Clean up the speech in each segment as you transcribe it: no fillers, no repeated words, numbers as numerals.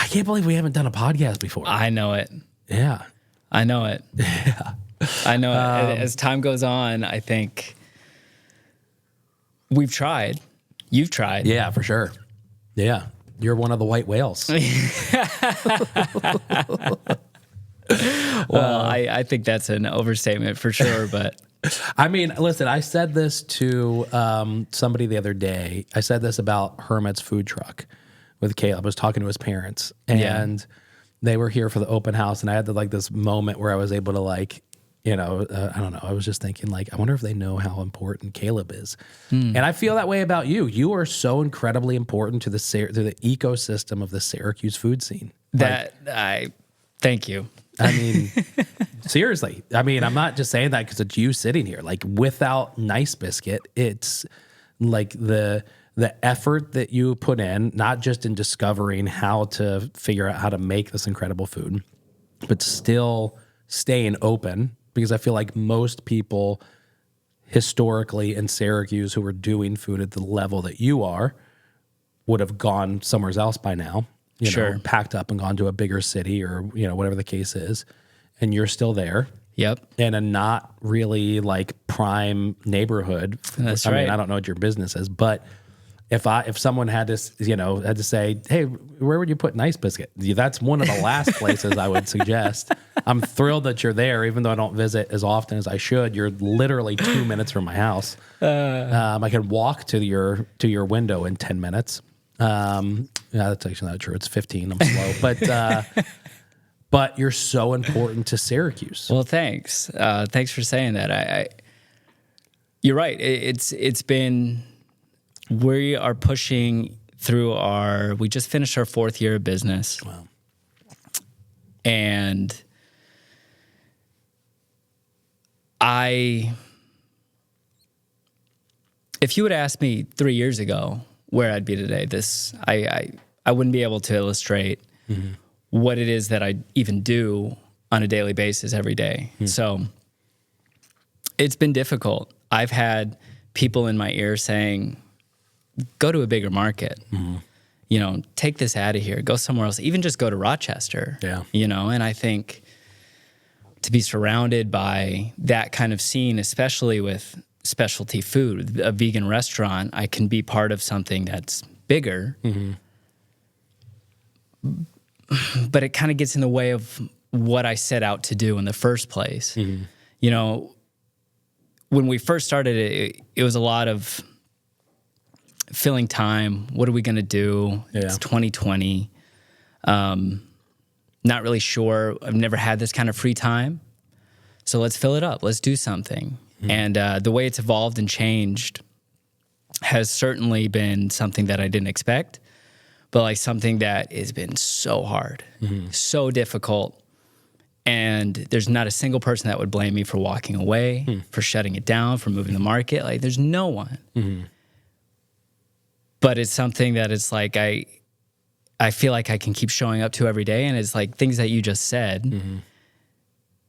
I can't believe we haven't done a podcast before. I know it. Yeah. I know it. Yeah. I know it. As time goes on, I think we've tried. You've tried. Yeah, for sure. Yeah. You're one of the white whales. Well, I think that's an overstatement for sure, but I mean, listen, I said this to somebody the other day. I said this about Hermit's food truck with Caleb. I was talking to his parents, and they were here for the open house, and I had this moment where I was able to I don't know. I was just thinking I wonder if they know how important Caleb is. And I feel that way about you. You are so incredibly important to the ecosystem of the Syracuse food scene. Thank you. I mean, seriously. I mean, I'm not just saying that because it's you sitting here. Without Nice Biscuit, it's the effort that you put in, not just in discovering how to figure out how to make this incredible food, but still staying open. Because I feel like most people historically in Syracuse who are doing food at the level that you are would have gone somewhere else by now. Packed up and gone to a bigger city or, whatever the case is. And you're still there. Yep. In a not really prime neighborhood. That's right. right. I mean, I don't know what your business is, but if someone had to say, hey, where would you put Nice Biscuit? That's one of the last places I would suggest. I'm thrilled that you're there, even though I don't visit as often as I should. You're literally 2 minutes from my house. I can walk to your window in 10 minutes. That's actually not true. It's 15. I'm slow, but you're so important to Syracuse. Well, thanks. Thanks for saying that. You're right. It's been, we are pushing through we just finished our 4th year of business. Wow. And if you would ask me 3 years ago where I'd be today, I wouldn't be able to illustrate what it is that I even do on a daily basis every day. So it's been difficult. I've had people in my ear saying, go to a bigger market, take this out of here, go somewhere else, even just go to Rochester, and I think to be surrounded by that kind of scene, especially with specialty food, a vegan restaurant, I can be part of something that's bigger, but it kind of gets in the way of what I set out to do in the first place. When we first started, it was a lot of filling time. What are we going to do? Yeah. It's 2020. Not really sure. I've never had this kind of free time. So let's fill it up. Let's do something. And the way it's evolved and changed has certainly been something that I didn't expect, but something that has been so hard, so difficult. And there's not a single person that would blame me for walking away, for shutting it down, for moving the market. There's no one. But it's something that it's I feel like I can keep showing up to every day. And it's things that you just said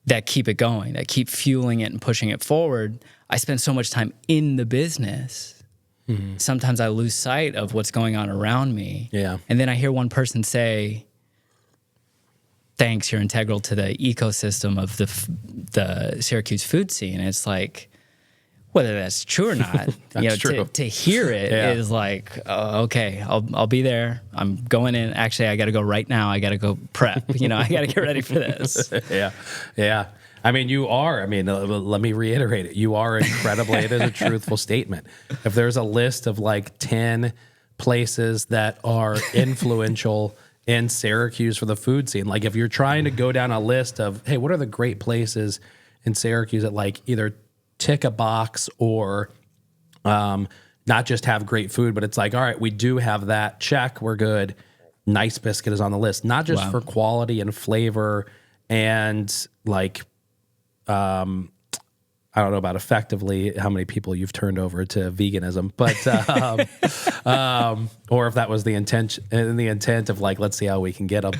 that keep it going, that keep fueling it and pushing it forward. I spend so much time in the business. Sometimes I lose sight of what's going on around me. Yeah. And then I hear one person say, thanks, you're integral to the ecosystem of the Syracuse food scene. And it's whether that's true or not, true. To hear it is okay, I'll be there. I'm going in. Actually, I got to go right now. I got to go prep. I got to get ready for this. Yeah. I mean, you are. Let me reiterate it. You are incredibly. It is a truthful statement. If there's a list of 10 places that are influential in Syracuse for the food scene, if you're trying to go down a list of, hey, what are the great places in Syracuse that either tick a box or not just have great food, but it's all right, we do have that, check, we're good. Nice Biscuit is on the list, not just for quality and flavor and I I don't know about effectively how many people you've turned over to veganism, but or if that was the intent of like, let's see how we can get them,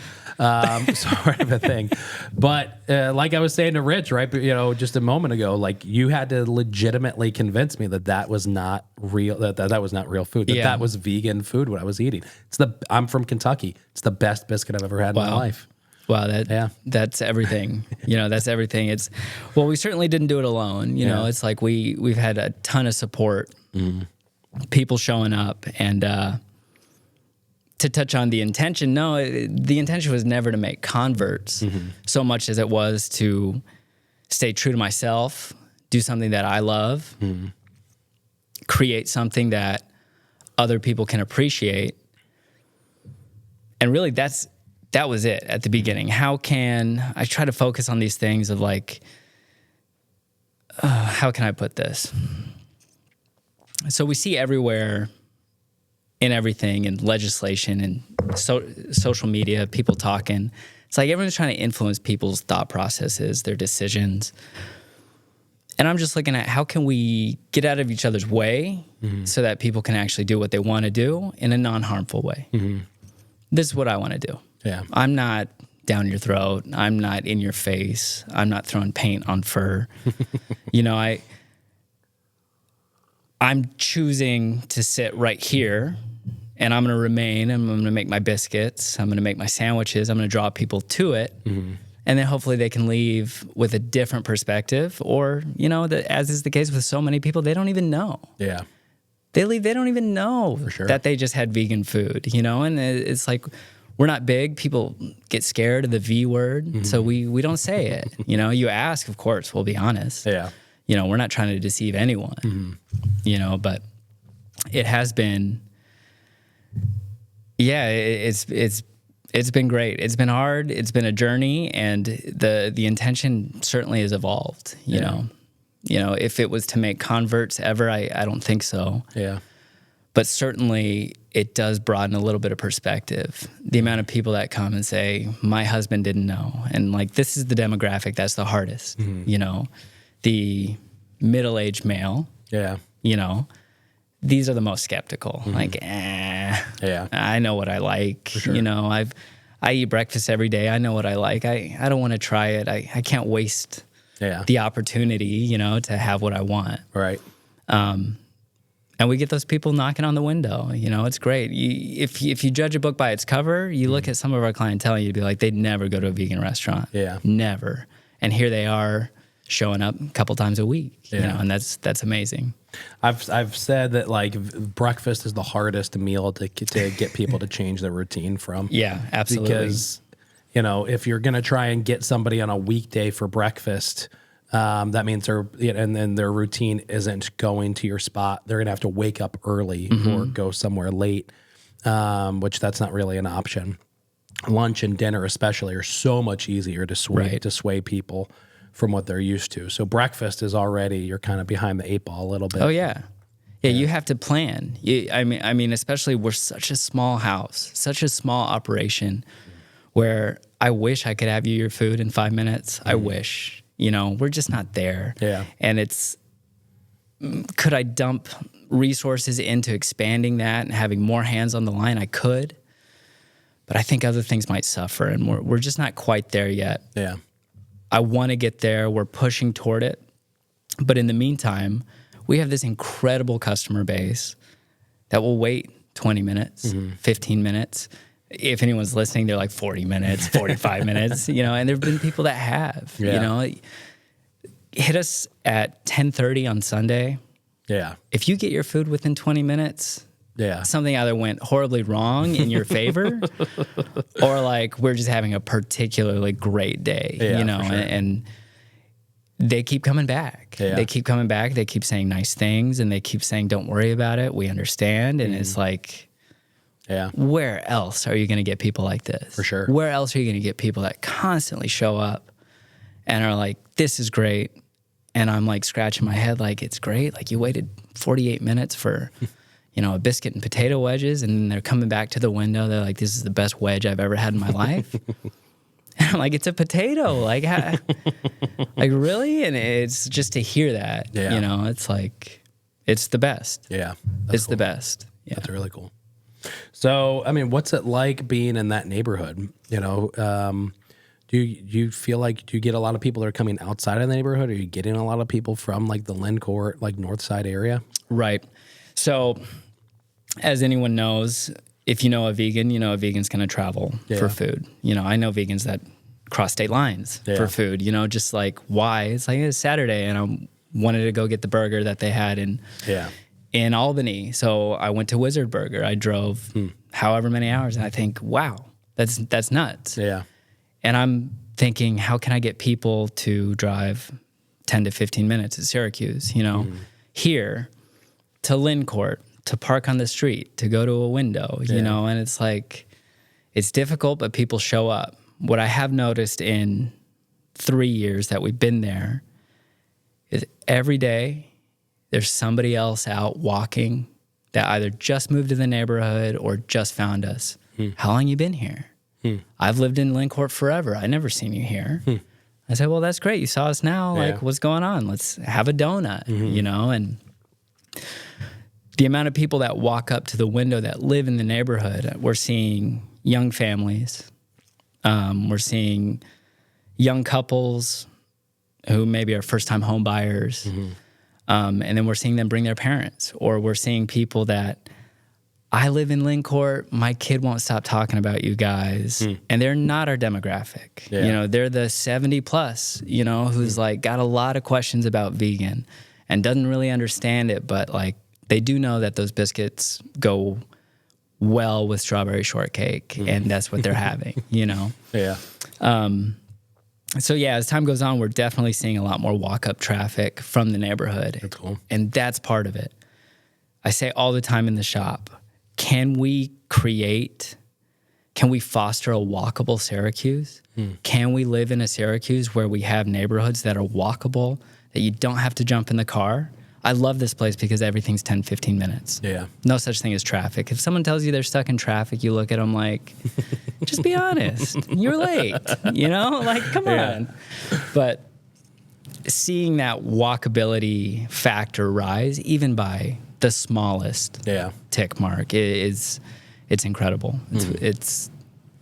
sort of a thing. But like I was saying to Rich, right, just a moment ago, like you had to legitimately convince me that was not real, that was not real food, that was vegan food what I was eating. I'm from Kentucky. It's the best biscuit I've ever had in my life. Wow, that's everything. That's everything. We certainly didn't do it alone. It's like we've had a ton of support, people showing up, and to touch on the intention. No, the intention was never to make converts so much as it was to stay true to myself, do something that I love, create something that other people can appreciate, and really that was it at the beginning. How can I try to focus on these things of like, how can I put this? So we see everywhere in everything, in legislation and social media, people talking. It's like everyone's trying to influence people's thought processes, their decisions. And I'm just looking at how can we get out of each other's way so that people can actually do what they want to do in a non-harmful way. This is what I want to do. Yeah. I'm not down your throat. I'm not in your face. I'm not throwing paint on fur. I'm choosing to sit right here, and I'm going to remain. I'm going to make my biscuits. I'm going to make my sandwiches. I'm going to draw people to it. And then hopefully they can leave with a different perspective, or, as is the case with so many people, they don't even know. Yeah. They leave, they don't even know that they just had vegan food, and it's like, we're not big. People get scared of the V word, so we don't say it. You ask, of course, we'll be honest. Yeah. We're not trying to deceive anyone, but it has been, it's been great. It's been hard. It's been a journey, and the intention certainly has evolved, you know. If it was to make converts ever, I don't think so. Yeah. But certainly it does broaden a little bit of perspective. The amount of people that come and say, my husband didn't know. And like, this is the demographic that's the hardest, the middle-aged male, these are the most skeptical. Like, I know what I like. For sure. I eat breakfast every day. I know what I like. I don't want to try it. I can't waste the opportunity, to have what I want. Right. And we get those people knocking on the window. It's great. If you judge a book by its cover, you look at some of our clientele and you'd be like, they'd never go to a vegan restaurant. Yeah. Never. And here they are showing up a couple times a week, and that's amazing. I've said that like breakfast is the hardest meal to get people to change their routine from. Yeah, absolutely. Because, if you're going to try and get somebody on a weekday for breakfast, that means their routine isn't going to your spot. They're going to have to wake up early or go somewhere late, which that's not really an option. Lunch and dinner especially are so much easier to sway people from what they're used to. So breakfast is already, you're kind of behind the eight ball a little bit. Oh yeah. Yeah, you have to plan. I mean, especially we're such a small house, such a small operation where I wish I could have you your food in 5 minutes. I wish. We're just not there. Yeah. And could I dump resources into expanding that and having more hands on the line? I could, but I think other things might suffer, and we're just not quite there yet. Yeah. I want to get there. We're pushing toward it. But in the meantime, we have this incredible customer base that will wait 20 minutes, 15 minutes. If anyone's listening, they're like 40 minutes, 45 minutes, and there have been people that have, hit us at 10:30 on Sunday. Yeah. If you get your food within 20 minutes, something either went horribly wrong in your favor or like we're just having a particularly great day, for sure. and they keep coming back. Yeah. They keep coming back. They keep saying nice things, and they keep saying, don't worry about it. We understand. And it's like, where else are you going to get people like this? For sure. Where else are you going to get people that constantly show up and are like, this is great. And I'm like scratching my head like, it's great. Like you waited 48 minutes for, a biscuit and potato wedges, and then they're coming back to the window. They're like, this is the best wedge I've ever had in my life. I'm like, it's a potato. Like, like really? And it's just to hear that, you know, it's like, it's the best. Yeah. It's cool. The best. Yeah. That's really cool. So, I mean, what's it like being in that neighborhood? You know, do you feel like, do you get a lot of people that are coming outside of the neighborhood? Are you getting a lot of people from like the Lynn Court, like North Side area? Right. So as anyone knows, if you know a vegan, you know a vegan's going to travel for food. You know, I know vegans that cross state lines for food, you know, just like why? It's like it's Saturday and I wanted to go get the burger that they had in Albany. So I went to Wizard Burger. I drove however many hours and I think, wow, that's nuts. Yeah. And I'm thinking, how can I get people to drive 10 to 15 minutes at Syracuse, you know, here to Lynn Court, to park on the street, to go to a window, you know, and it's like, it's difficult, but people show up. What I have noticed in 3 years that we've been there is every day there's somebody else out walking that either just moved to the neighborhood or just found us. How long you been here? I've lived in Lynn Court forever. I never seen you here. I said, well, that's great. You saw us now. Like, what's going on? Let's have a donut, you know? And the amount of people that walk up to the window that live in the neighborhood, we're seeing young families. We're seeing young couples who maybe are first-time home buyers. And then we're seeing them bring their parents. Or we're seeing people that, I live in Lynn Court, my kid won't stop talking about you guys. And they're not our demographic. You know, they're the 70 plus, you know, who's like got a lot of questions about vegan and doesn't really understand it, but like they do know that those biscuits go well with strawberry shortcake and that's what they're having, you know? So yeah, as time goes on, we're definitely seeing a lot more walk-up traffic from the neighborhood. That's cool. And that's part of it. I say all the time in the shop, can we foster a walkable Syracuse? Can we live in a Syracuse where we have neighborhoods that are walkable, that you don't have to jump in the car? I love this place because everything's 10, 15 minutes. No such thing as traffic. If someone tells you they're stuck in traffic, you look at them like, just be honest. You're late, you know? Like, come on. But seeing that walkability factor rise, even by the smallest tick mark, it's incredible.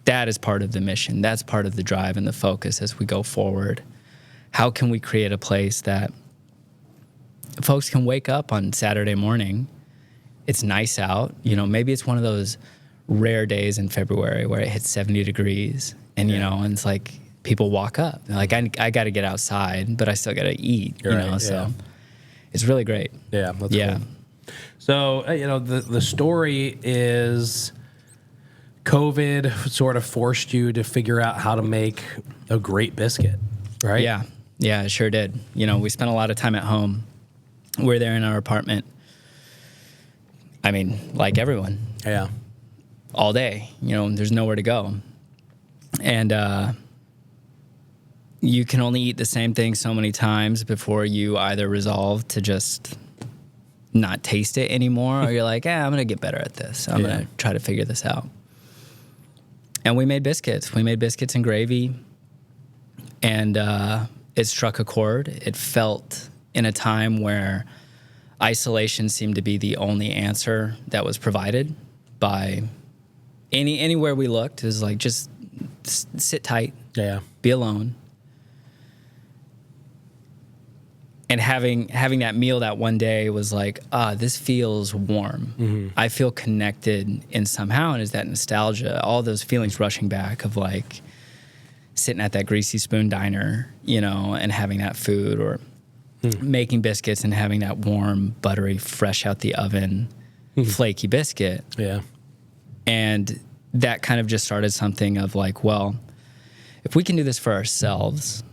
That is part of the mission. That's part of the drive and the focus as we go forward. How can we create a place that folks can wake up on Saturday morning, it's nice out, you know, maybe it's one of those rare days in February where it hits 70 degrees and, you know, and it's like people walk up. They're like, I got to get outside, but I still got to eat, you know, so it's really great. That's cool. So, you know, the story is COVID sort of forced you to figure out how to make a great biscuit, right? Yeah, it sure did. You know, we spent a lot of time at home. We're there in our apartment. I mean, like everyone. All day. You know, there's nowhere to go. And you can only eat the same thing so many times before you either resolve to just not taste it anymore or you're like, I'm going to get better at this. I'm going to try to figure this out. And we made biscuits. We made biscuits and gravy. And it struck a chord. It felt in a time where isolation seemed to be the only answer that was provided by anywhere we looked. It was like, just sit tight, be alone. And having that meal that one day was like, this feels warm. I feel connected in somehow. And is that nostalgia, all those feelings rushing back of like sitting at that Greasy Spoon diner, you know, and having that food, or making biscuits and having that warm, buttery, fresh out the oven, flaky biscuit. And that kind of just started something of like, well, if we can do this for ourselves,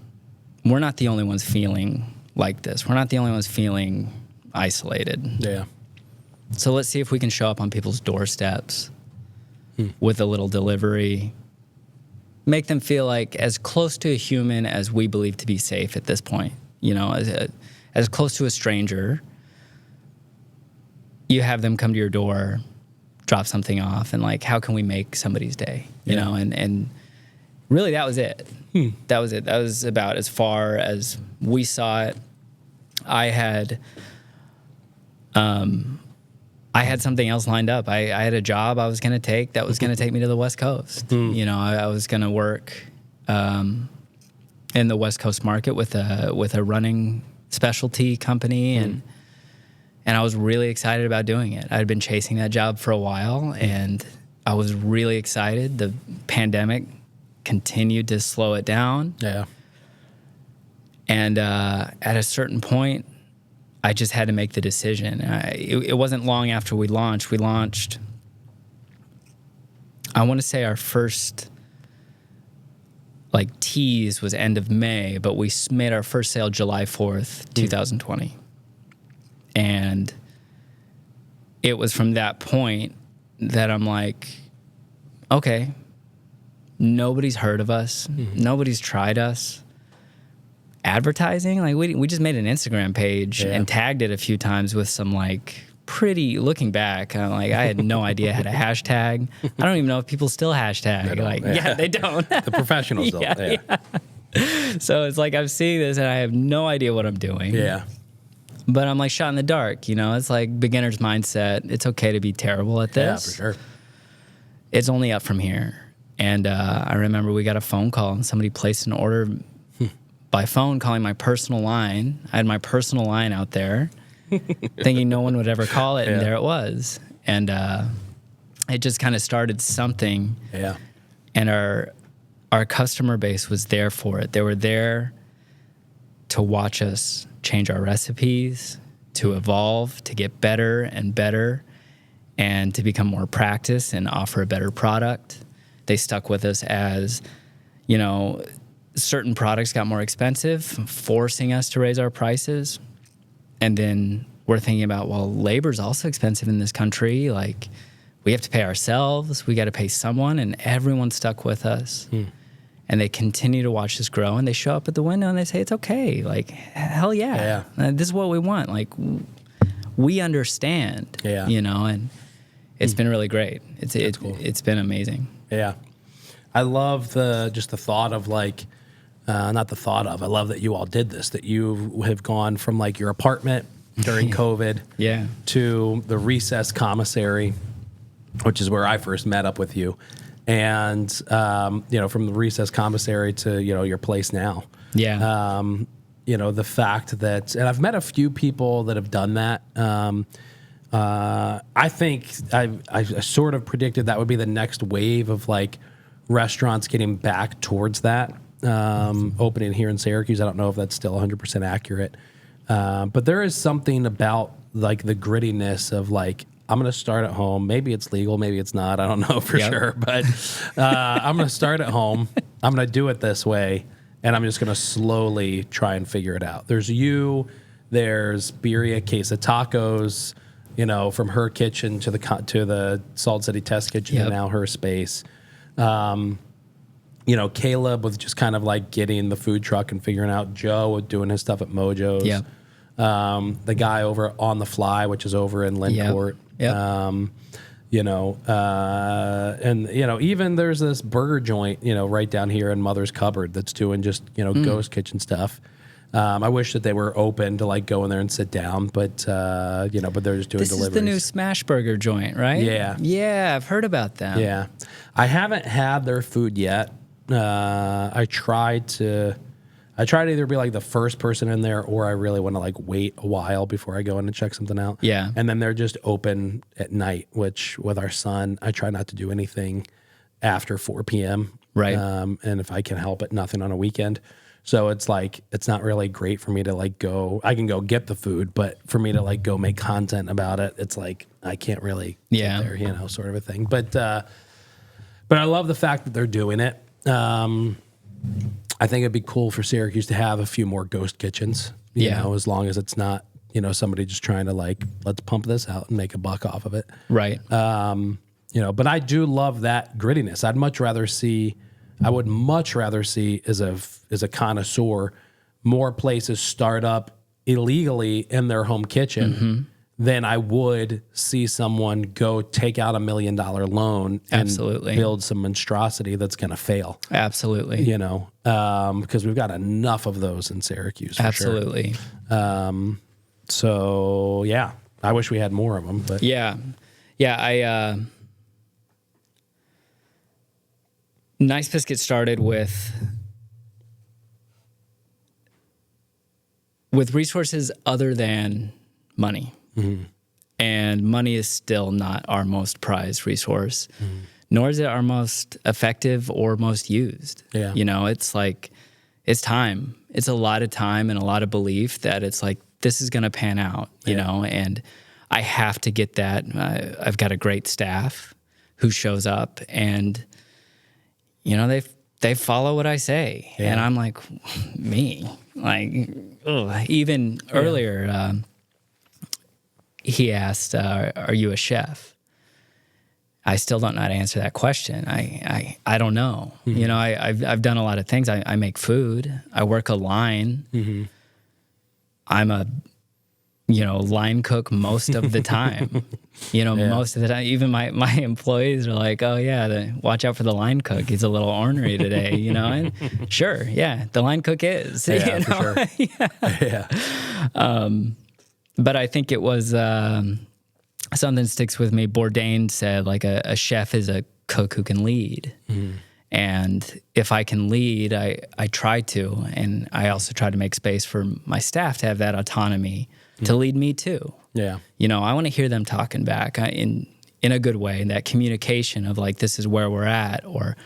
we're not the only ones feeling like this. We're not the only ones feeling isolated. So let's see if we can show up on people's doorsteps with a little delivery, make them feel like as close to a human as we believe to be safe at this point. You know, as close to a stranger, you have them come to your door, drop something off, and like, how can we make somebody's day? You know, and really, that was it. That was it. That was about as far as we saw it. I had something else lined up. I had a job I was going to take that was going to take me to the West Coast. You know, I was going to work in the West Coast market with a running specialty company, and I was really excited about doing it. I had been chasing that job for a while, and I was really excited. The pandemic continued to slow it down. Yeah. And at a certain point, I just had to make the decision. It wasn't long after we launched. We launched, I want to say our first like tease was end of May, but we made our first sale July 4th, 2020. And it was from that point that I'm like, okay, nobody's heard of us. Nobody's tried us. Advertising, like we just made an Instagram page and tagged it a few times with some like pretty, looking back, I had no idea how to hashtag. I don't even know if people still hashtag. They don't. The professionals don't. Yeah. So it's like I'm seeing this and I have no idea what I'm doing. Yeah. But I'm like shot in the dark, you know? It's like beginner's mindset. It's okay to be terrible at this. Yeah, for sure. It's only up from here. And I remember we got a phone call and somebody placed an order by phone calling my personal line. I had my personal line out there thinking no one would ever call it, and there it was. And it just kind of started something. Yeah. And our customer base was there for it. They were there to watch us change our recipes, to evolve, to get better and better, and to become more practiced and offer a better product. They stuck with us as, you know, certain products got more expensive, forcing us to raise our prices. And then we're thinking about, well, labor's also expensive in this country. Like, we have to pay ourselves. We got to pay someone. And everyone stuck with us. And they continue to watch us grow. And they show up at the window and they say, it's okay. Like, hell yeah. This is what we want. Like, we understand, you know, and it's been really great. Cool. It's been amazing. Yeah. I love the thought of like, not the thought of, I love that you all did this, that you have gone from like your apartment during COVID to the Recess Commissary, which is where I first met up with you. And, you know, from the Recess Commissary to, you know, your place now. Yeah. You know, the fact that, and I've met a few people that have done that. I think I sort of predicted that would be the next wave of like restaurants getting back towards that. Opening here in Syracuse. I don't know if that's still 100% accurate. But there is something about like the grittiness of like, I'm going to start at home. Maybe it's legal, maybe it's not. I don't know for sure. But I'm going to start at home. I'm going to do it this way. And I'm just going to slowly try and figure it out. There's there's Birria Queso Tacos, you know, from her kitchen to the Salt City Test Kitchen and now her space. You know, Caleb was just kind of like getting the food truck and figuring out. Joe doing his stuff at Mojo's. Yep. The guy over On the Fly, which is over in Lindport. Yep. You know, and, you know, even there's this burger joint, you know, right down here in Mother's Cupboard that's doing just, you know, ghost kitchen stuff. I wish that they were open to like go in there and sit down, but, you know, but they're just doing deliveries. This is the new Smash Burger joint, right? Yeah. Yeah, I've heard about them. Yeah. I haven't had their food yet. I tried to either be like the first person in there, or I really want to like wait a while before I go in and check something out. Yeah. And then they're just open at night, which with our son, I try not to do anything after 4 p.m. Right. And if I can help it, nothing on a weekend. So it's like, it's not really great for me to like go, I can go get the food, but for me to like go make content about it, it's like, I can't really get there, you know, sort of a thing. But I love the fact that they're doing it. I think it'd be cool for Syracuse to have a few more ghost kitchens, you know, as long as it's not, you know, somebody just trying to like, let's pump this out and make a buck off of it. Right. You know, but I do love that grittiness. I would much rather see as a connoisseur, more places start up illegally in their home kitchen than I would see someone go take out $1 million loan and build some monstrosity that's going to fail. Absolutely. You know, because we've got enough of those in Syracuse. For Absolutely. Sure. So yeah, I wish we had more of them, but Nice Biscuit started with resources other than money. Mm-hmm. And money is still not our most prized resource, nor is it our most effective or most used. Yeah. You know, it's like, it's time. It's a lot of time and a lot of belief that it's like, this is going to pan out, you know, and I have to get that. I've got a great staff who shows up and, you know, they follow what I say. And I'm like, me? Like, ugh. Even earlier, he asked, are you a chef? I still don't know how to answer that question. I don't know. Mm-hmm. You know, I've done a lot of things. I make food. I work a line. Mm-hmm. I'm a, you know, line cook most of the time. You know, most of the time. Even my employees are like, oh, yeah, watch out for the line cook. He's a little ornery today, you know? And sure, yeah, the line cook is. Yeah, you know? For sure. But I think it was something sticks with me. Bourdain said, like, a chef is a cook who can lead. Mm-hmm. And if I can lead, I try to. And I also try to make space for my staff to have that autonomy to lead me too. Yeah. You know, I want to hear them talking back in a good way, that communication of like, this is where we're at, or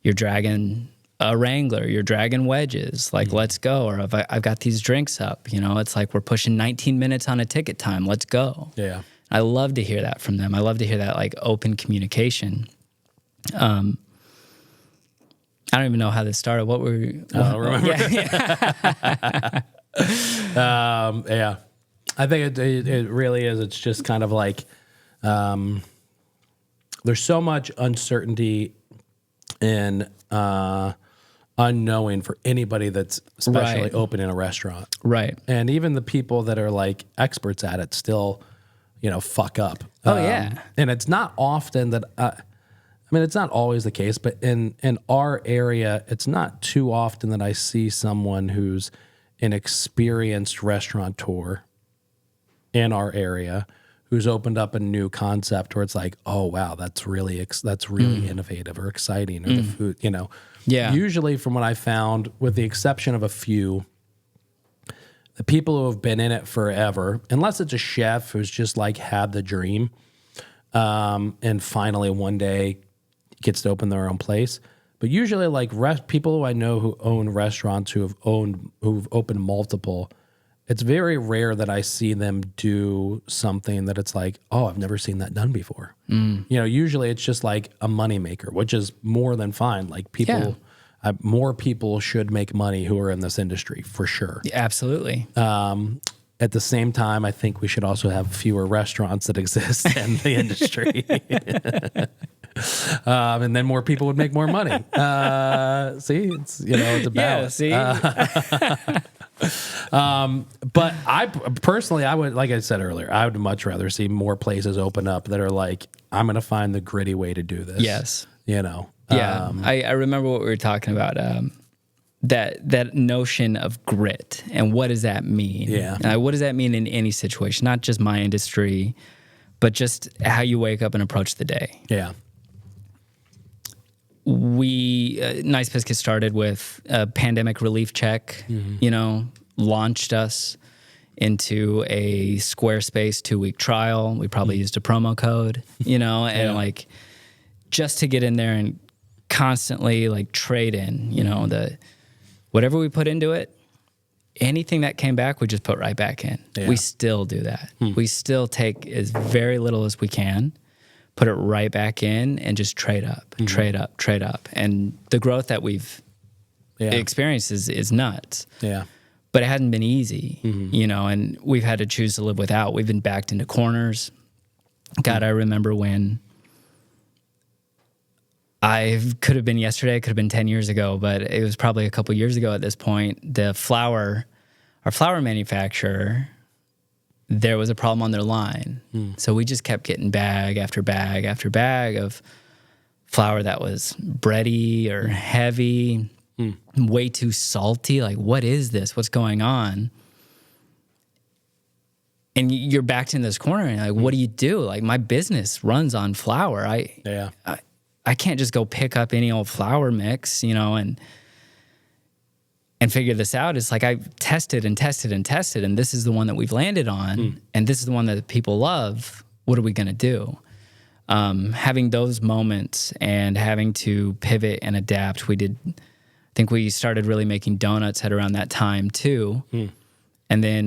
you're dragging a Wrangler, you're dragging wedges, like, let's go. Or I've got these drinks up, you know, it's like, we're pushing 19 minutes on a ticket time. Let's go. Yeah. I love to hear that from them. I love to hear that like open communication. I don't even know how this started. What were we? I don't remember. Yeah. I think it really is. It's just kind of like there's so much uncertainty and unknowing for anybody that's especially opening a restaurant. Right. And even the people that are like experts at it still, you know, fuck up. Oh, yeah. And it's not often that... I mean, it's not always the case, but in our area, it's not too often that I see someone who's an experienced restaurateur in our area who's opened up a new concept where it's like, oh wow, that's really innovative or exciting, or the food, you know. Yeah. Usually, from what I found, with the exception of a few, the people who have been in it forever, unless it's a chef who's just like had the dream, and finally one day gets to open their own place. But usually, like people who I know who own restaurants, who've opened multiple, it's very rare that I see them do something that it's like, oh, I've never seen that done before. You know, usually it's just like a moneymaker, which is more than fine. Like people, more people should make money who are in this industry for sure. Yeah, absolutely. At the same time, I think we should also have fewer restaurants that exist in the industry. And then more people would make more money. See, it's, you know, it's a balance. Yeah, see? But I personally, I would, like I said earlier, I would much rather see more places open up that are like, I'm going to find the gritty way to do this. Yes. You know? Yeah. I remember what we were talking about, that notion of grit and what does that mean? Yeah. What does that mean in any situation? Not just my industry, but just how you wake up and approach the day. Yeah. Nice Biscuit started with a pandemic relief check, you know, launched us into a Squarespace 2-week trial. We probably used a promo code, you know, and like just to get in there and constantly like trade in, you know, whatever we put into it, anything that came back, we just put right back in. Yeah. We still do that. We still take as very little as we can, put it right back in, and just trade up, trade up. And the growth that we've experienced is nuts. Yeah. But it hasn't been easy, you know, and we've had to choose to live without. We've been backed into corners. God, I remember when could have been yesterday, could have been 10 years ago, but it was probably a couple years ago at this point. Our flour manufacturer, there was a problem on their line. So we just kept getting bag after bag after bag of flour that was bready or heavy, way too salty. Like, what is this? What's going on? And you're backed in this corner, and like, what do you do? Like, my business runs on flour. I can't just go pick up any old flour mix, and figure this out. It's like I've tested and tested and tested, and this is the one that we've landed on, and this is the one that people love. What are we going to do? Having those moments and having to pivot and adapt. I think we started really making donuts at around that time too. And then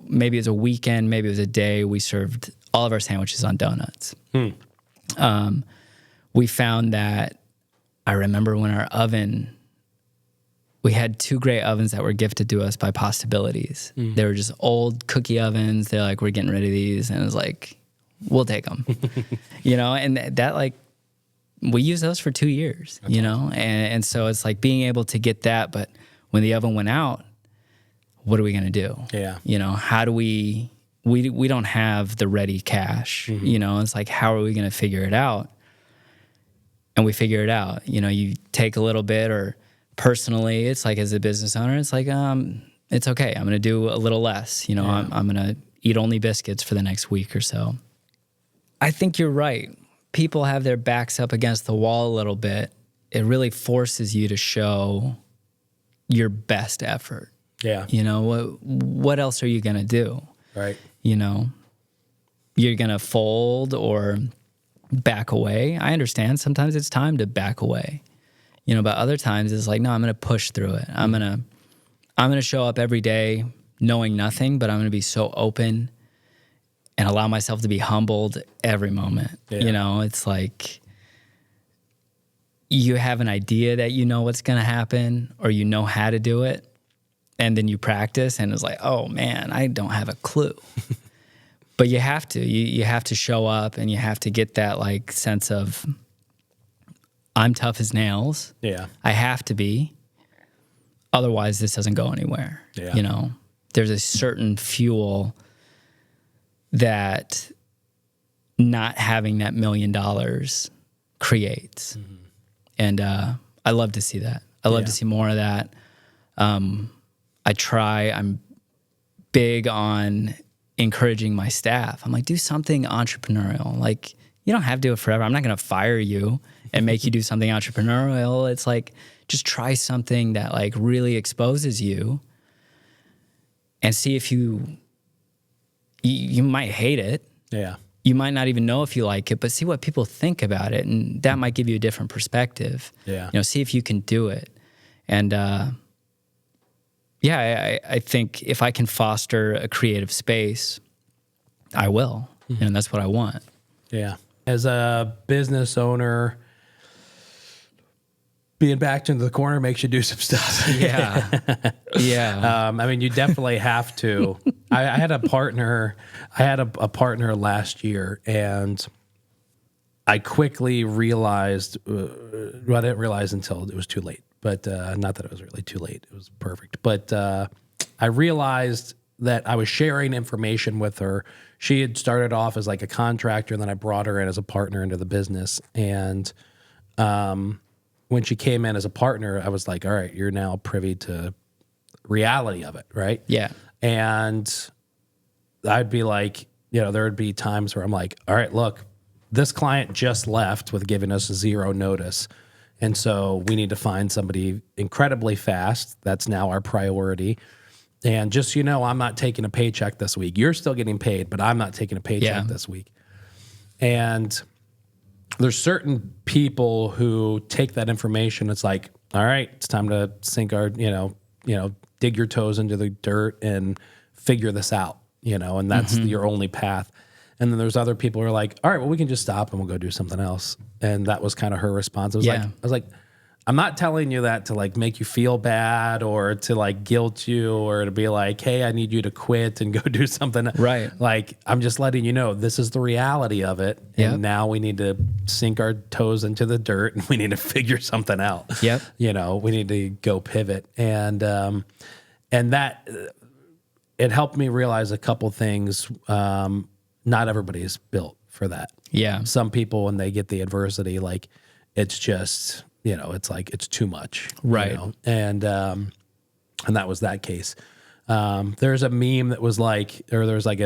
maybe it was a weekend, maybe it was a day, we served all of our sandwiches on donuts. We found that, I remember when our oven, we had 2 great ovens that were gifted to us by Possibilities. They were just old cookie ovens. They're like, we're getting rid of these. And it was like, we'll take them. And that, like, we used those for 2 years, awesome. And so it's like being able to get that. But when the oven went out, what are we going to do? Yeah. How do we don't have the ready cash, it's like, how are we going to figure it out? And we figure it out. You take a little bit, or personally, it's like, as a business owner, it's like, it's okay. I'm going to do a little less, I'm going to eat only biscuits for the next week or so. I think you're right. People have their backs up against the wall a little bit. It really forces you to show your best effort. Yeah. What else are you going to do? Right. You're going to fold or back away. I understand sometimes it's time to back away. But other times it's like, no, I'm going to push through it. I'm going to show up every day knowing nothing, but I'm going to be so open and allow myself to be humbled every moment. Yeah. It's like you have an idea that what's going to happen, or how to do it. And then you practice, and it's like, oh man, I don't have a clue. But you have to. You have to show up, and you have to get that like sense of, I'm tough as nails. Yeah. I have to be. Otherwise, this doesn't go anywhere. Yeah. There's a certain fuel that not having that $1 million creates. And I love to see that. I love to see more of that. I'm big on encouraging my staff. I'm like, do something entrepreneurial. Like, you don't have to do it forever. I'm not going to fire you and make you do something entrepreneurial. It's like, just try something that like really exposes you, and see if you might hate it. Yeah. You might not even know if you like it, but see what people think about it. And that might give you a different perspective. Yeah. See if you can do it. And, I think if I can foster a creative space, I will. And that's what I want. Yeah. As a business owner, being backed into the corner makes you do some stuff. Yeah. Yeah. You definitely have to. I had a partner last year, and I quickly realized, I didn't realize until it was too late, but not that it was really too late. It was perfect. But I realized that I was sharing information with her. She had started off as like a contractor, and then I brought her in as a partner into the business. And when she came in as a partner, I was like, all right, you're now privy to reality of it, right? Yeah. And I'd be like, there would be times where I'm like, all right, look, this client just left with giving us 0 notice. And so we need to find somebody incredibly fast. That's now our priority. And just, I'm not taking a paycheck this week. You're still getting paid, but I'm not taking a paycheck this week. And there's certain people who take that information. It's like, all right, it's time to sink our, dig your toes into the dirt and figure this out, and that's your only path. And then there's other people who are like, all right, well, we can just stop and we'll go do something else. And that was kind of her response. I was like, I'm not telling you that to like make you feel bad or to like guilt you or to be like, hey, I need you to quit and go do something. Right. Like, I'm just letting you know this is the reality of it. Yep. And now we need to sink our toes into the dirt and we need to figure something out. Yep. We need to go pivot. And that it helped me realize a couple things. Not everybody is built for that. Yeah. Some people, when they get the adversity, like it's just, it's like, it's too much. Right. And that was that case. There's a meme that was like, or there's like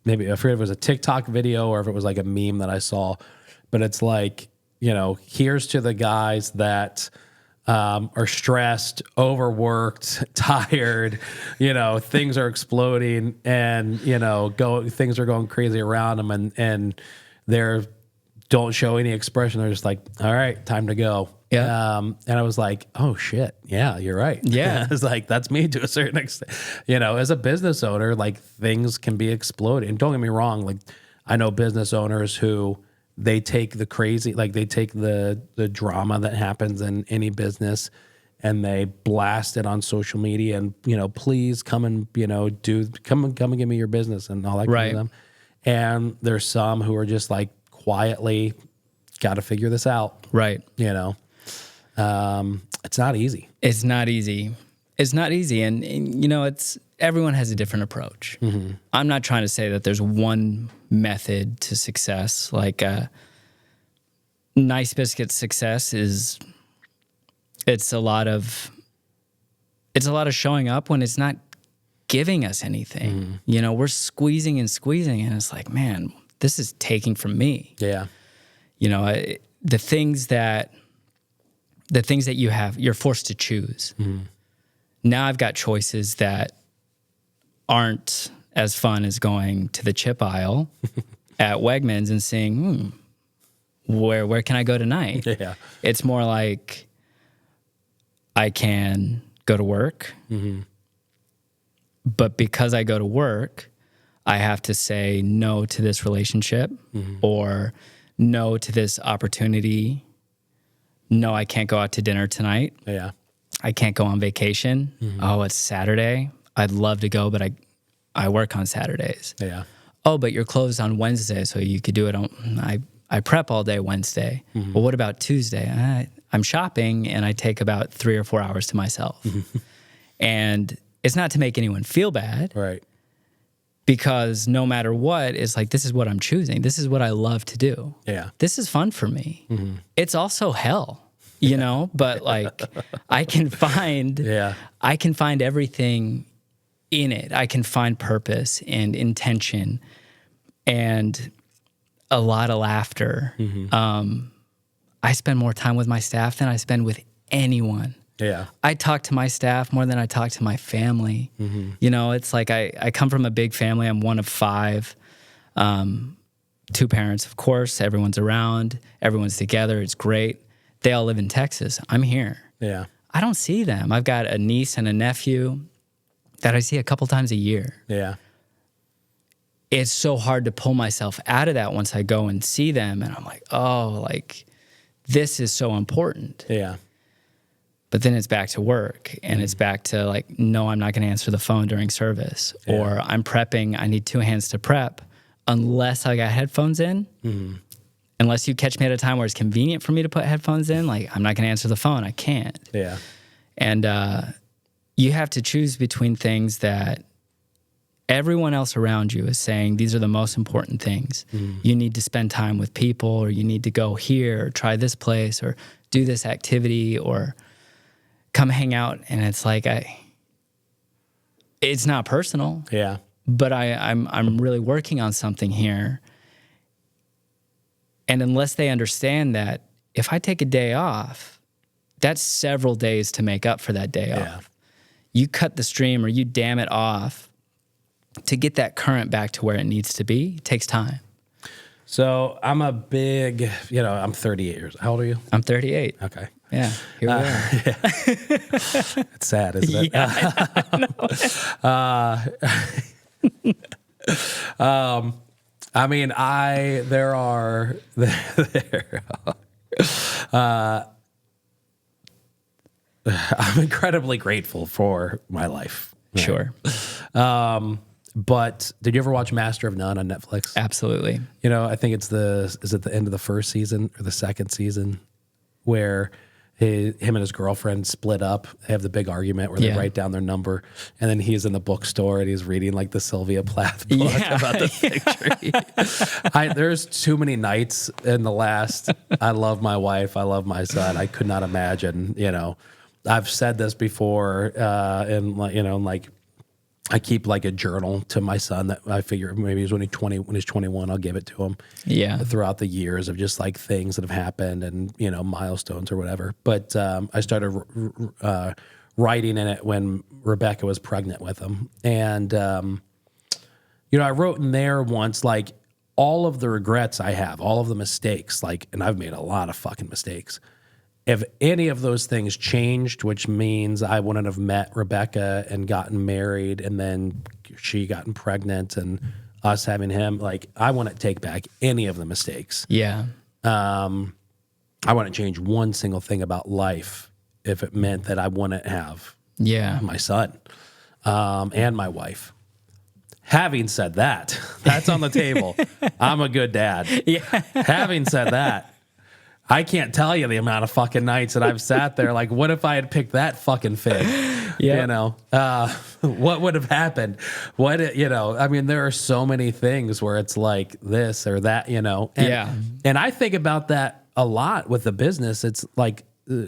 maybe I forget if it was a TikTok video or if it was like a meme that I saw, but it's like, here's to the guys that are stressed, overworked, tired, things are exploding and, things are going crazy around them and they're don't show any expression. They're just like, all right, time to go. Yeah. And I was like, oh shit. Yeah, you're right. Yeah. It's like, that's me to a certain extent, as a business owner, like things can be exploding. And don't get me wrong. Like I know business owners who they take the crazy, like they take the drama that happens in any business and they blast it on social media and, please come and, come and give me your business and all that kind of stuff. And there's some who are just like got to figure this out. Right. It's not easy. It's not easy. It's not easy. And it's everyone has a different approach. Mm-hmm. I'm not trying to say that there's one method to success. Like Nice Biscuit success it's a lot of showing up when it's not giving us anything. Mm-hmm. We're squeezing and and it's like, man, this is taking from me. Yeah. The things that you're forced to choose. Mm-hmm. Now I've got choices that aren't as fun as going to the chip aisle at Wegmans and seeing, where can I go tonight? Yeah. It's more like I can go to work, mm-hmm. but because I go to work, I have to say no to this relationship mm-hmm. or no to this opportunity. No, I can't go out to dinner tonight. Yeah. I can't go on vacation. Mm-hmm. Oh, it's Saturday. I'd love to go, but I work on Saturdays. Yeah. Oh, but you're closed on Wednesday, so you could do it on... I prep all day Wednesday. Mm-hmm. Well, what about Tuesday? I'm shopping, and I take about 3 or 4 hours to myself. Mm-hmm. And it's not to make anyone feel bad. Right. Because no matter what, it's like, this is what I'm choosing. This is what I love to do. Yeah. This is fun for me. Mm-hmm. It's also hell, but like I can find everything in it. I can find purpose and intention and a lot of laughter. Mm-hmm. I spend more time with my staff than I spend with anyone. Yeah. I talk to my staff more than I talk to my family. Mm-hmm. It's like I come from a big family. I'm one of 5. 2 parents, of course. Everyone's around. Everyone's together. It's great. They all live in Texas. I'm here. Yeah. I don't see them. I've got a niece and a nephew that I see a couple times a year. Yeah. It's so hard to pull myself out of that once I go and see them. And I'm like, oh, like this is so important. Yeah. But then it's back to work and it's back to like, no, I'm not going to answer the phone during service or I'm prepping. I need 2 hands to prep unless I got headphones in. Mm-hmm. Unless you catch me at a time where it's convenient for me to put headphones in, like I'm not going to answer the phone. I can't. Yeah. And you have to choose between things that everyone else around you is saying, these are the most important things. Mm-hmm. You need to spend time with people or you need to go here or try this place or do this activity or come hang out, and it's like it's not personal. Yeah. But I'm really working on something here. And unless they understand that if I take a day off, that's several days to make up for that day off. You cut the stream or you dam it off to get that current back to where it needs to be. It takes time. So I'm a big, I'm 38 years. How old are you? I'm 38. Okay. Yeah, here we are. Yeah. It's sad, isn't it? Yeah, I mean, there are I'm incredibly grateful for my life. Right? Sure. But did you ever watch Master of None on Netflix? Absolutely. I think is it the end of the first season or the second season where him and his girlfriend split up. They have the big argument where they write down their number, and then he's in the bookstore and he's reading like the Sylvia Plath book about the fig tree. There's too many nights in the last. I love my wife. I love my son. I could not imagine. I've said this before, and like. I keep like a journal to my son that I figure maybe when he's 21, I'll give it to him. Yeah. Throughout the years of just like things that have happened and, milestones or whatever. But I started writing in it when Rebecca was pregnant with him. And, I wrote in there once, like all of the regrets I have, all of the mistakes, like, and I've made a lot of fucking mistakes. If any of those things changed, which means I wouldn't have met Rebecca and gotten married and then she gotten pregnant and us having him, like I wouldn't take back any of the mistakes. Yeah. I wouldn't change one single thing about life if it meant that I wouldn't have my son and my wife. Having said that, that's on the table. I'm a good dad. Yeah. Having said that, I can't tell you the amount of fucking nights that I've sat there. Like, what if I had picked that fucking fig? What would have happened? I mean, there are so many things where it's like this or that, And I think about that a lot with the business. It's like,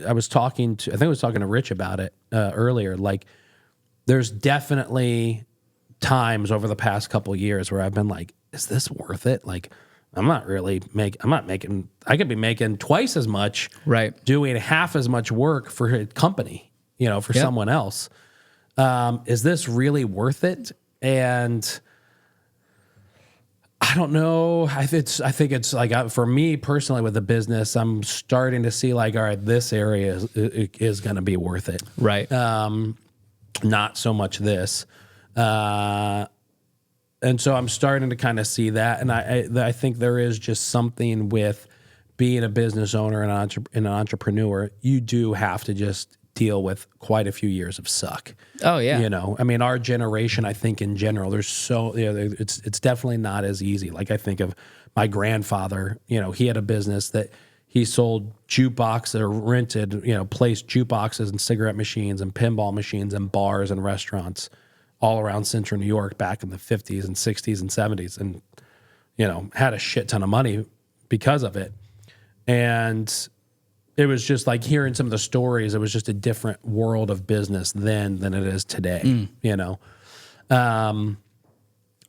I was talking to Rich about it earlier. Like, there's definitely times over the past couple of years where I've been like, is this worth it? Like, I could be making twice as much, right? Doing half as much work for a company, for someone else. Is this really worth it? And I don't know. I think it's like, for me personally with the business, I'm starting to see like, all right, this area is going to be worth it. Right. Not so much this. And so I'm starting to kind of see that. And I think there is just something with being a business owner and an entrepreneur. You do have to just deal with quite a few years of suck. Oh, yeah. I mean, our generation, I think in general, it's definitely not as easy. Like I think of my grandfather, he had a business that he sold jukeboxes or rented, placed jukeboxes and cigarette machines and pinball machines and bars and restaurants all around central New York back in the 50s and 60s and 70s and, had a shit ton of money because of it. And it was just like hearing some of the stories. It was just a different world of business then than it is today,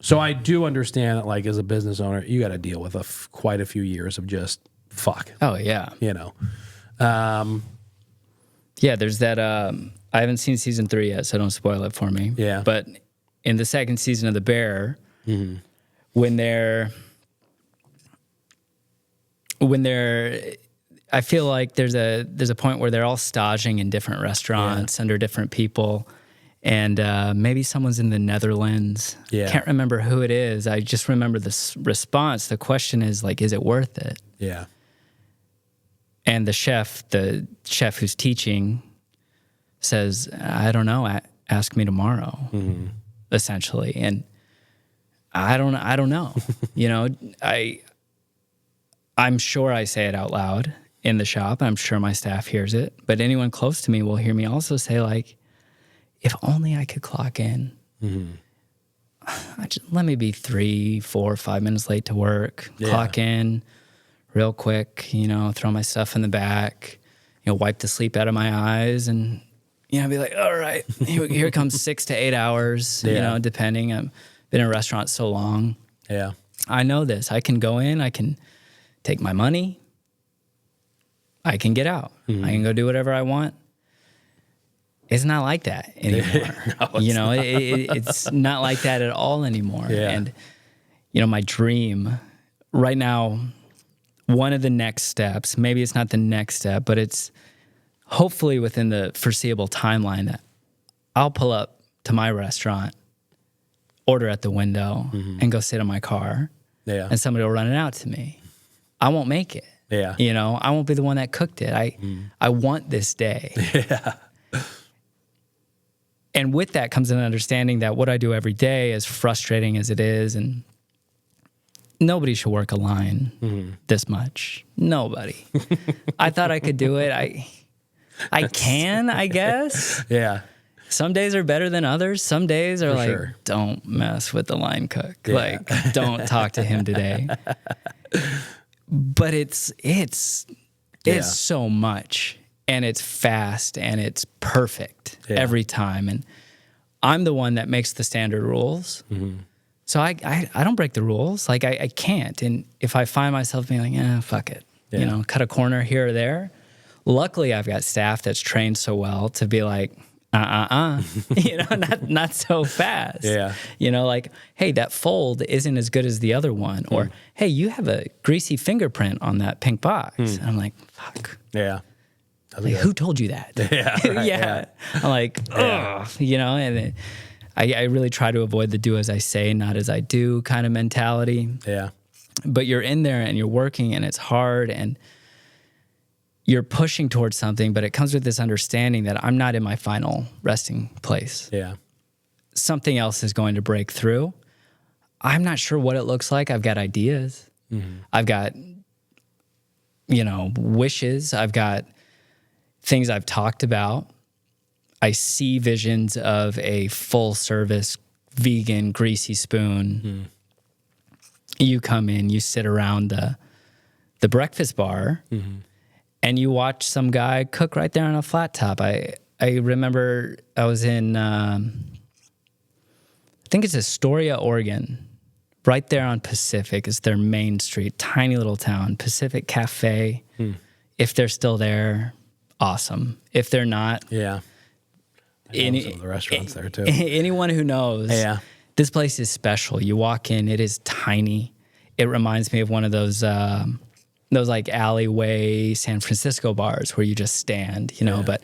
So I do understand that like as a business owner, you got to deal with quite a few years of just fuck. Oh, yeah. There's that, I haven't seen season 3 yet, so don't spoil it for me. Yeah. But in the second season of The Bear, when they're, I feel like there's a point where they're all staging in different restaurants under different people, and maybe someone's in the Netherlands. Yeah. Can't remember who it is. I just remember this response. The question is like, is it worth it? Yeah. And the chef who's teaching says, I don't know, ask me tomorrow, essentially. And I don't know. I'm sure I say it out loud in the shop. I'm sure my staff hears it. But anyone close to me will hear me also say, like, if only I could clock in. Let me be 3, 4, 5 minutes late to work, clock in real quick, throw my stuff in the back, wipe the sleep out of my eyes and, be like, all right, here comes 6 to 8 hours, depending. I've been in a restaurant so long. Yeah. I know this. I can go in, I can take my money, I can get out. I can go do whatever I want. It's not like that anymore. No, it's not like that at all anymore. Yeah. And, my dream right now, one of the next steps, maybe it's not the next step, but it's hopefully within the foreseeable timeline that I'll pull up to my restaurant, order at the window, and go sit in my car. Yeah. And somebody will run it out to me. I won't make it. Yeah. I won't be the one that cooked it. I want this day. Yeah. And with that comes an understanding that what I do every day, as frustrating as it is, and nobody should work a line this much. Nobody. I thought I could do it. I can, I guess. Yeah. Some days are better than others. Some days are sure. Don't mess with the line cook. Yeah. Like, don't talk to him today. But it's so much, and it's fast, and it's perfect every time. And I'm the one that makes the standard rules. Mm-hmm. So I don't break the rules. Like, I can't. And if I find myself being like, fuck it, cut a corner here or there. Luckily, I've got staff that's trained so well to be like, not so fast. Yeah. Like, hey, that fold isn't as good as the other one. Or, hey, you have a greasy fingerprint on that pink box. And I'm like, fuck. Yeah. Like, who told you that? Yeah. Right, yeah. I'm like, ugh, and I really try to avoid the do as I say, not as I do kind of mentality. Yeah. But you're in there and you're working and it's hard and you're pushing towards something, but it comes with this understanding that I'm not in my final resting place. Yeah. Something else is going to break through. I'm not sure what it looks like. I've got ideas. Mm-hmm. I've got, wishes. I've got things I've talked about. I see visions of a full service, vegan, greasy spoon. You come in, you sit around the breakfast bar, and you watch some guy cook right there on a flat top. I remember I was in, I think it's Astoria, Oregon, right there on Pacific. It's their main street, tiny little town, Pacific Cafe. If they're still there, awesome. If they're not, yeah. I know some of the restaurants there too. Anyone who knows, this place is special. You walk in, it is tiny. It reminds me of one of those like alleyway San Francisco bars where you just stand, But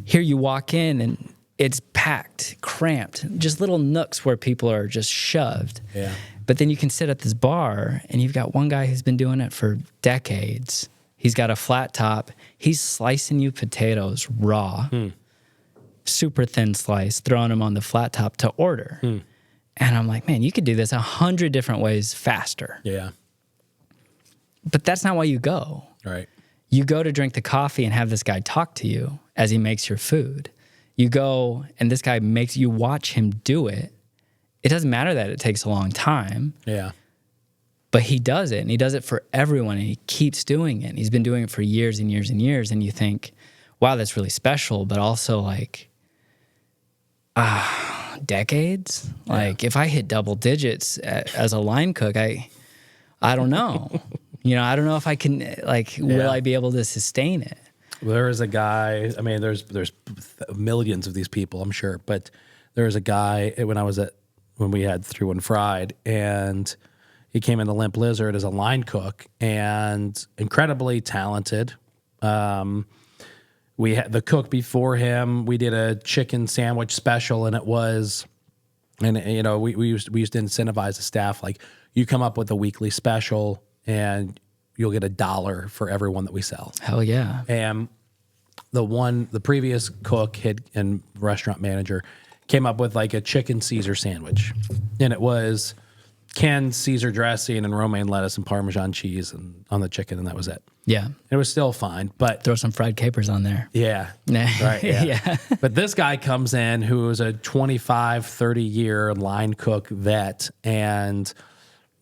here you walk in and it's packed, cramped, just little nooks where people are just shoved. Yeah. But then you can sit at this bar and you've got one guy who's been doing it for decades. He's got a flat top. He's slicing you potatoes raw. Super thin slice, throwing them on the flat top to order. And I'm like, man, you could do this 100 different ways faster. Yeah. But that's not why you go. Right. You go to drink the coffee and have this guy talk to you as he makes your food. You go and this guy you watch him do it. It doesn't matter that it takes a long time. Yeah. But he does it, and he does it for everyone, and he keeps doing it. And he's been doing it for years and years and years. And you think, wow, that's really special, but also like, decades? Yeah. Like, if I hit double digits as a line cook, I don't know. I don't know if I can, will I be able to sustain it? Well, there is a guy, there's millions of these people, I'm sure, but there was a guy when we had Through and Fried, and he came into Limp Lizard as a line cook and incredibly talented. We had the cook before him. We did a chicken sandwich special, and we used to incentivize the staff, like, you come up with a weekly special and you'll get $1 for every one that we sell. Hell yeah. And the previous cook and restaurant manager came up with like a chicken Caesar sandwich, and it was canned Caesar dressing and romaine lettuce and Parmesan cheese and on the chicken, and that was it. Yeah. It was still fine, but throw some fried capers on there. Yeah. Right. Yeah. Yeah. But this guy comes in who is a 25, 30-year line cook vet and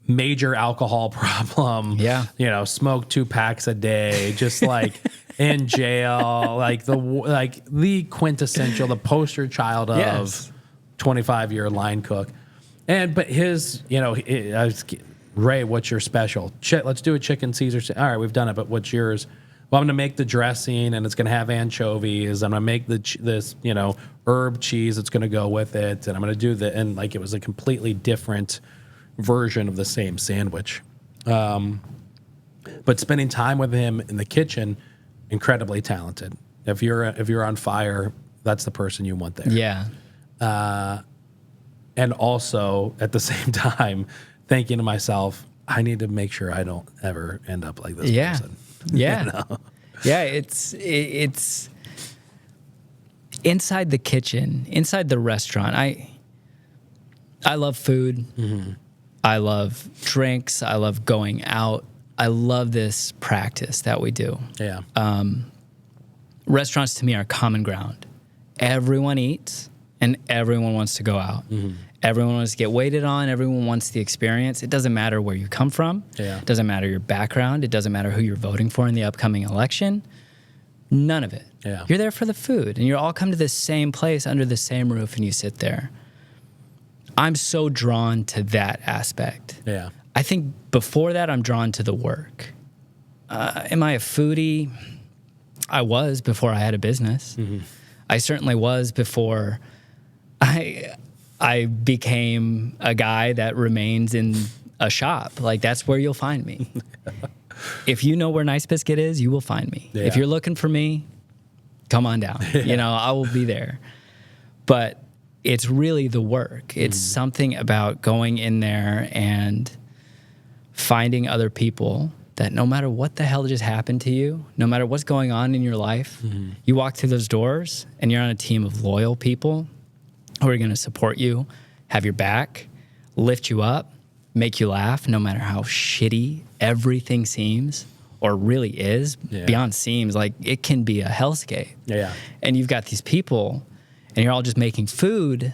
major alcohol problem. Yeah. Smoked 2 packs a day, just like in jail, like the quintessential, the poster child of 25-year line cook. But his, Ray, what's your special? Let's do a chicken Caesar. All right, we've done it, but what's yours? Well, I'm going to make the dressing, and it's going to have anchovies. I'm going to make this herb cheese that's going to go with it, and I'm going to do and it was a completely different version of the same sandwich. But spending time with him in the kitchen, incredibly talented. If you're on fire, that's the person you want there. Yeah. And also at the same time thinking to myself, I need to make sure I don't ever end up like this person. Yeah. Yeah. It's inside the kitchen, inside the restaurant. I love food. Mm-hmm. I love drinks. I love going out. I love this practice that we do. Yeah. restaurants to me are common ground. Everyone eats and everyone wants to go out. Mm-hmm. Everyone wants to get waited on. Everyone wants the experience. It doesn't matter where you come from. Yeah. It doesn't matter your background. It doesn't matter who you're voting for in the upcoming election. None of it. Yeah. You're there for the food, and you all come to the same place under the same roof, and you sit there. I'm so drawn to that aspect. Yeah. I think before that, I'm drawn to the work. Am I a foodie? I was before I had a business. Mm-hmm. I certainly was before I became a guy that remains in a shop. Like, that's where you'll find me. If you know where Nice Biscuit is, you will find me. Yeah. If you're looking for me, come on down. Yeah. I will be there. But it's really the work. It's something about going in there and finding other people that no matter what the hell just happened to you, no matter what's going on in your life, you walk through those doors and you're on a team of loyal people who are going to support you, have your back, lift you up, make you laugh, no matter how shitty everything seems or really is. Yeah. Beyond seems, like, it can be a hellscape. Yeah. And you've got these people, and you're all just making food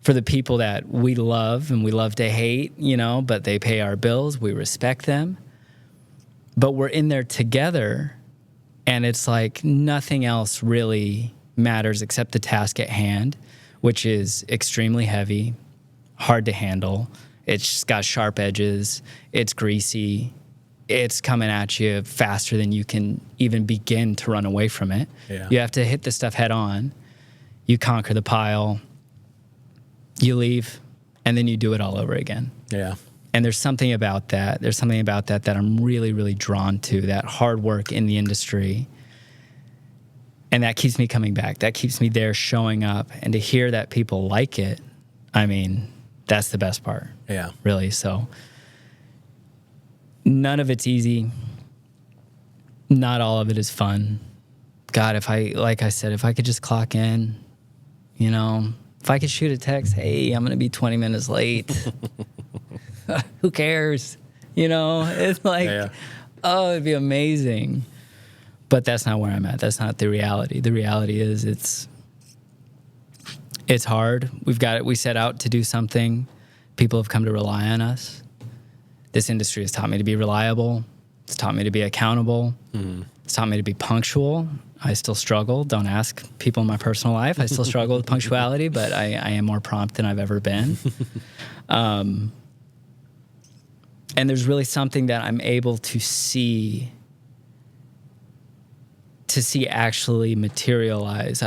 for the people that we love and we love to hate, but they pay our bills. We respect them. But we're in there together, and it's like nothing else really matters except the task at hand, which is extremely heavy, hard to handle. It's got sharp edges. It's greasy. It's coming at you faster than you can even begin to run away from it. Yeah. You have to hit the stuff head on. You conquer the pile. You leave, and then you do it all over again. Yeah. And there's something about that. There's something about that I'm really, really drawn to, that hard work in the industry. And that keeps me coming back. That keeps me there showing up. And to hear that people like it, I mean, that's the best part. Yeah. Really. So none of it's easy. Not all of it is fun. God, if I could just clock in, if I could shoot a text, hey, I'm going to be 20 minutes late. Who cares? It's like, oh, it'd be amazing. But that's not where I'm at. That's not the reality. The reality is it's hard. We set out to do something. People have come to rely on us. This industry has taught me to be reliable. It's taught me to be accountable. Mm-hmm. It's taught me to be punctual. I still struggle. Don't ask people in my personal life. I still struggle with punctuality, but I am more prompt than I've ever been. And there's really something that I'm able to see actually materialize.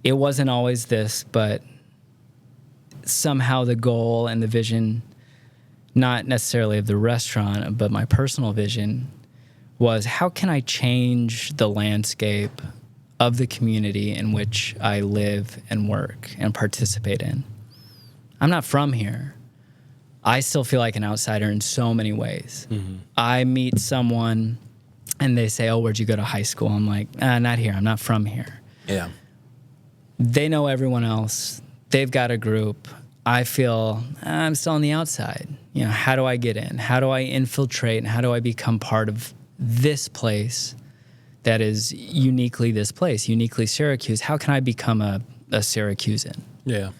It wasn't always this, but somehow the goal and the vision, not necessarily of the restaurant, but my personal vision, was how can I change the landscape of the community in which I live and work and participate in. I'm not from here. I still feel like an outsider in so many ways. Mm-hmm. I meet someone and they say, oh, where'd you go to high school? I'm like, not here. I'm not from here. Yeah. They know everyone else. They've got a group. I feel I'm still on the outside. How do I get in? How do I infiltrate? And how do I become part of this place that is uniquely this place, uniquely Syracuse? How can I become a Syracusan? Yeah.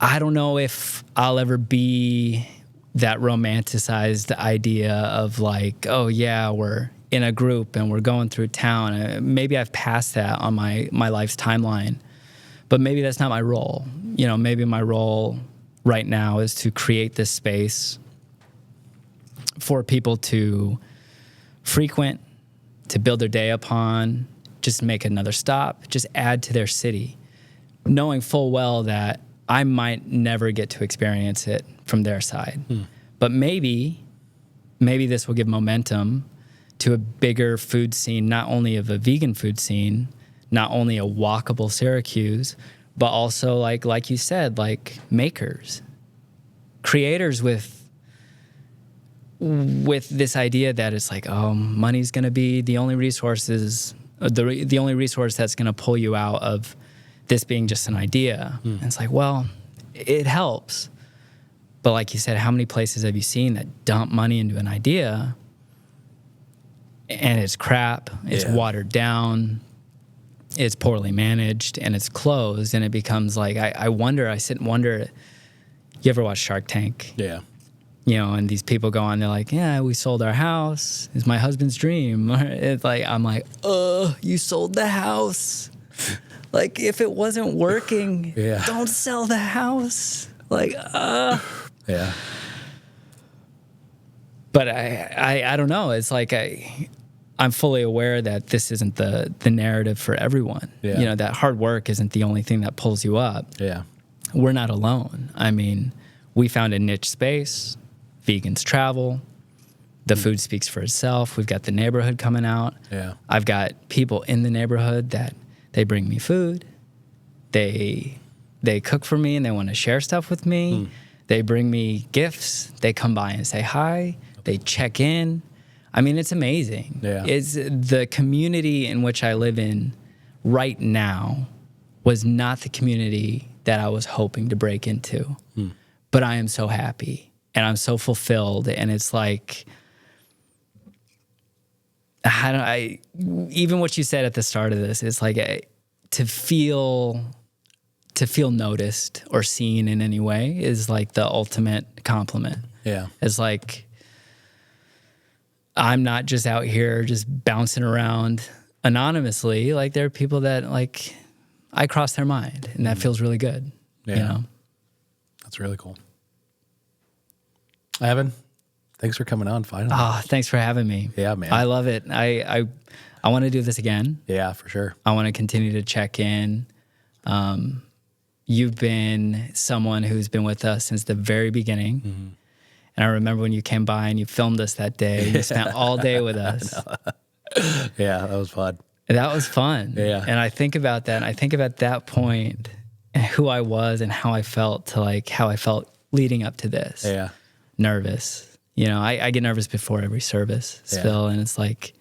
I don't know if I'll ever be that romanticized idea of like, oh yeah, we're in a group and we're going through town. Maybe I've passed that on my life's timeline, but maybe that's not my role. Maybe my role right now is to create this space for people to frequent, to build their day upon, just make another stop, just add to their city, knowing full well that I might never get to experience it from their side. But maybe this will give momentum to a bigger food scene, not only of a vegan food scene, not only a walkable Syracuse, but also like you said, like makers, creators with this idea that it's like, oh, money's going to be the only resources, the only resource that's going to pull you out of this being just an idea. And it's like, well, it helps. But like you said, how many places have you seen that dump money into an idea and it's crap. It's watered down. It's poorly managed, and it's closed. And it becomes like, I sit and wonder, you ever watch Shark Tank? Yeah. You know, and these people go on, they're like, yeah, we sold our house. It's my husband's dream. It's like, I'm like, you sold the house. Like, if it wasn't working, don't sell the house. Like, Yeah. But I don't know. It's like I'm fully aware that this isn't the narrative for everyone. Yeah. You know, that hard work isn't the only thing that pulls you up. Yeah. We're not alone. I mean, we found a niche space. Vegans travel. The food speaks for itself. We've got the neighborhood coming out. Yeah. I've got people in the neighborhood that they bring me food. They cook for me and they want to share stuff with me. They bring me gifts. They come by and say hi. They check in. I mean, it's amazing. Yeah. It's the community in which I live in right now was not the community that I was hoping to break into. But I am so happy and I'm so fulfilled. And it's like, even what you said at the start of this, it's like to feel noticed or seen in any way is like the ultimate compliment. Yeah. It's like, I'm not just out here just bouncing around anonymously. Like, there are people that, like, I cross their mind, and that feels really good. Yeah. You know? That's really cool. Evan, thanks for coming on finally. Oh, thanks for having me. Yeah, man. I love it. I want to do this again. Yeah, for sure. I want to continue to check in. You've been someone who's been with us since the very beginning. And I remember when you came by and you filmed us that day. You spent all day with us. Yeah, that was fun. That was fun. Yeah. And I think about that. And I think about that point and who I was and how I felt to, like, how I felt leading up to this. Yeah. Nervous. You know, I get nervous before every service still. And it's like,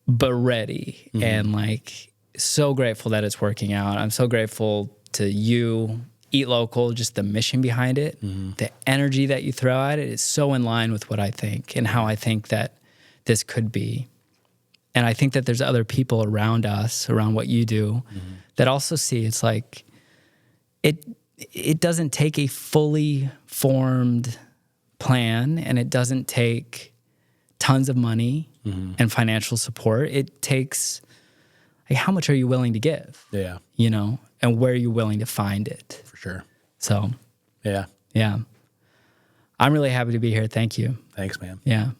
but ready. And like, so grateful that it's working out. I'm so grateful to you, Eat Local, just the mission behind it, the energy that you throw at it is so in line with what I think and how I think that this could be. And I think that there's other people around us, around what you do, that also see it's like, it doesn't take a fully formed plan, and it doesn't take tons of money and financial support. It takes, like, how much are you willing to give? Yeah. You know, and where are you willing to find it? For sure. So, Yeah. yeah. I'm really happy to be here. Thank you. Thanks, man. Yeah.